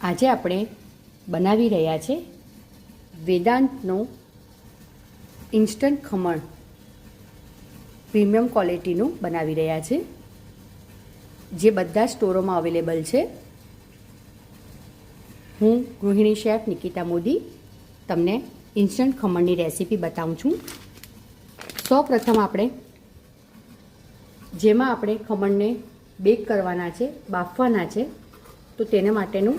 આજે આપણે બનાવી રહ્યા છે વેદાંતનો ઇન્સ્ટન્ટ ખમણ પ્રીમિયમ ક્વોલિટીનું બનાવી રહ્યા છે, જે બધા સ્ટોરોમાં અવેલેબલ છે. હું ગૃહિણી શેફ નિકિતા મોદી તમને ઇન્સ્ટન્ટ ખમણની રેસીપી બતાવું છું. સૌપ્રથમ આપણે જેમાં આપણે ખમણને બેક કરવાના છે, બાફવાના છે, તો તેના માટેનું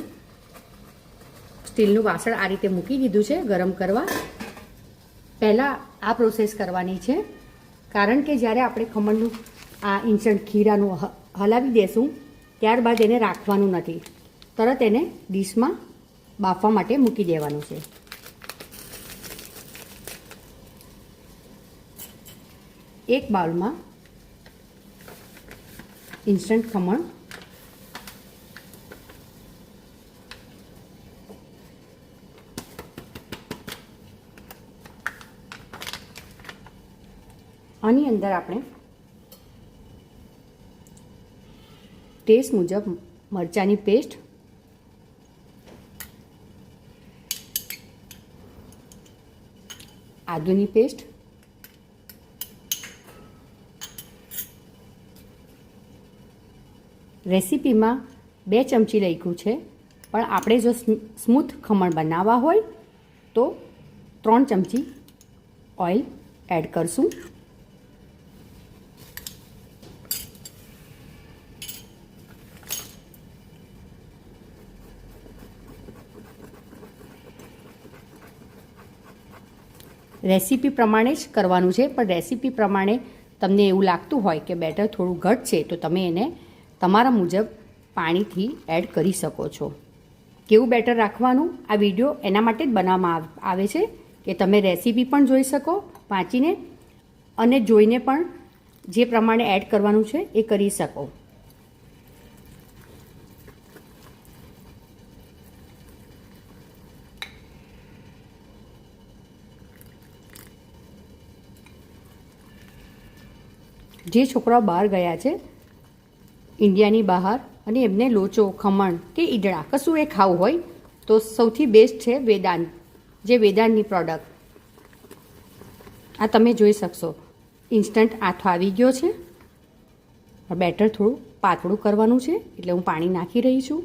સ્ટીલનું વાસણ આ રીતે મૂકી દીધું છે ગરમ કરવા. પહેલાં આ પ્રોસેસ કરવાની છે, કારણ કે જ્યારે આપણે ખમણનું આ ઇન્સ્ટન્ટ ખીરાનું હલાવી દેશું ત્યારબાદ એને રાખવાનું નથી, તરત એને ડીશમાં બાફવા માટે મૂકી દેવાનું છે. એક બાઉલમાં ઇન્સ્ટન્ટ ખમણ, આની અંદર આપણે ટેસ્ટ મુજબ મરચાંની પેસ્ટ, આદુની પેસ્ટ, રેસીપીમાં 2 ચમચી લખ્યું છે, પણ આપણે જો સ્મૂથ ખમણ બનાવવા હોય તો 3 ચમચી ઓઇલ એડ કરશું. રેસીપી પ્રમાણે જ કરવાનું છે, પણ રેસીપી પ્રમાણે તમને એવું લાગતું હોય કે બેટર થોડું ઘટ છે તો તમે એને તમારા મુજબ પાણીથી એડ કરી શકો છો. કેવું બેટર રાખવાનું આ વિડીયો એના માટે જ બનાવવામાં આવે છે કે તમે રેસીપી પણ જોઈ શકો વાંચીને, અને જોઈને પણ જે પ્રમાણે એડ કરવાનું છે એ કરી શકો. જે છોકરાઓ બહાર ગયા છે ઇન્ડિયાની બહાર અને એમને લોચો, ખમણ કે ઈદડા કશું એ ખાવું હોય તો સૌથી બેસ્ટ છે વેદાંત, જે વેદાંતની પ્રોડક્ટ. આ તમે જોઈ શકશો ઇન્સ્ટન્ટ આથો આવી ગયો છે. બેટર થોડું પાતળું કરવાનું છે એટલે હું પાણી નાખી રહી છું.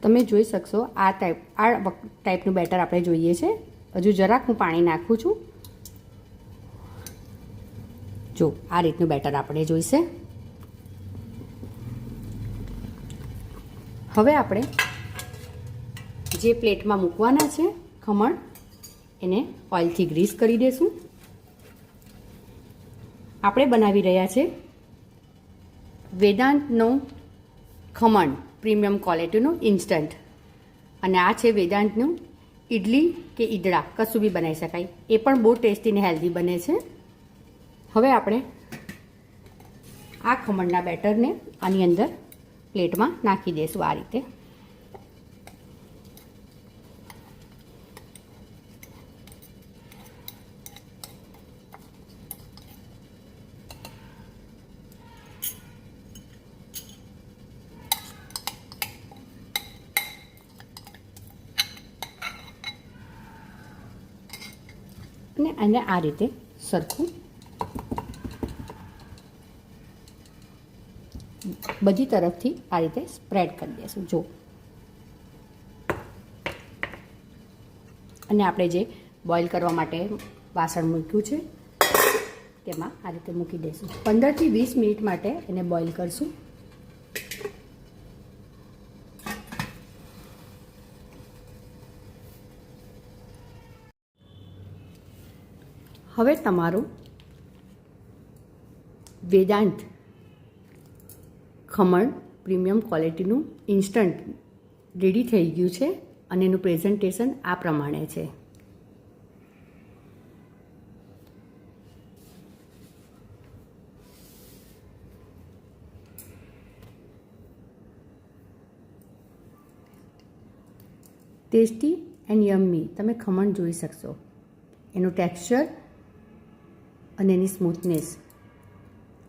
તમે જોઈ શકશો આ ટાઈપનું બેટર આપણે જોઈએ છે. હજુ જરાક હું પાણી નાખું છું. જો આ રીતનું બેટર આપણે જોઈશે. હવે આપણે જે પ્લેટમાં મૂકવાના છે ખમણ એને ઓઇલથી ગ્રીસ કરી દઈશું. આપણે બનાવી રહ્યા છે વેદાંતનો ખમણ પ્રીમિયમ ક્વોલિટીનું ઇન્સ્ટન્ટ, અને આ છે વેદાંતનું ઇડલી કે ઈદડા કશું બી બનાવી શકાય, એ પણ બહુ ટેસ્ટી ને હેલ્ધી બને છે. હવે આપણે આ ખમણના બેટરને આની અંદર પ્લેટમાં નાખી દઈશું આ રીતે. અને આને આ રીતે સરખું બધી તરફથી આ રીતે સ્પ્રેડ કરી દઈશું. જો અને આપણે જે બોઇલ કરવા માટે વાસણ મૂક્યું છે તેમાં આ રીતે મૂકી દઈશું. 15 થી 20 મિનિટ માટે એને બોઇલ કરશું. હવે તમારું વેદાંત ખમણ પ્રીમિયમ ક્વોલિટીનું ઇન્સ્ટન્ટ રેડી થઈ ગયું છે, અને એનું પ્રેઝન્ટેશન આ પ્રમાણે છે. ટેસ્ટી એન્ડ યમ્મી તમે ખમણ જોઈ શકશો. એનું ટેક્સચર અને એની સ્મૂથનેસ,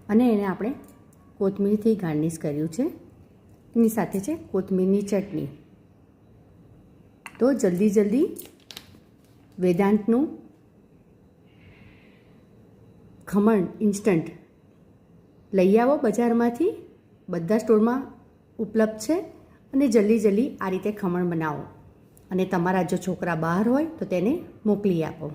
અને એને આપણે કોથમીરથી ગાર્નિશ કર્યું છે. એની સાથે છે કોથમીરની ચટણી. તો જલ્દી વેદાંતનું ખમણ ઇન્સ્ટન્ટ લઈ આવો બજારમાંથી, બધા સ્ટોરમાં ઉપલબ્ધ છે. અને જલ્દી આ રીતે ખમણ બનાવો અને તમારા જો છોકરા બહાર હોય તો તેને મોકલી આપો.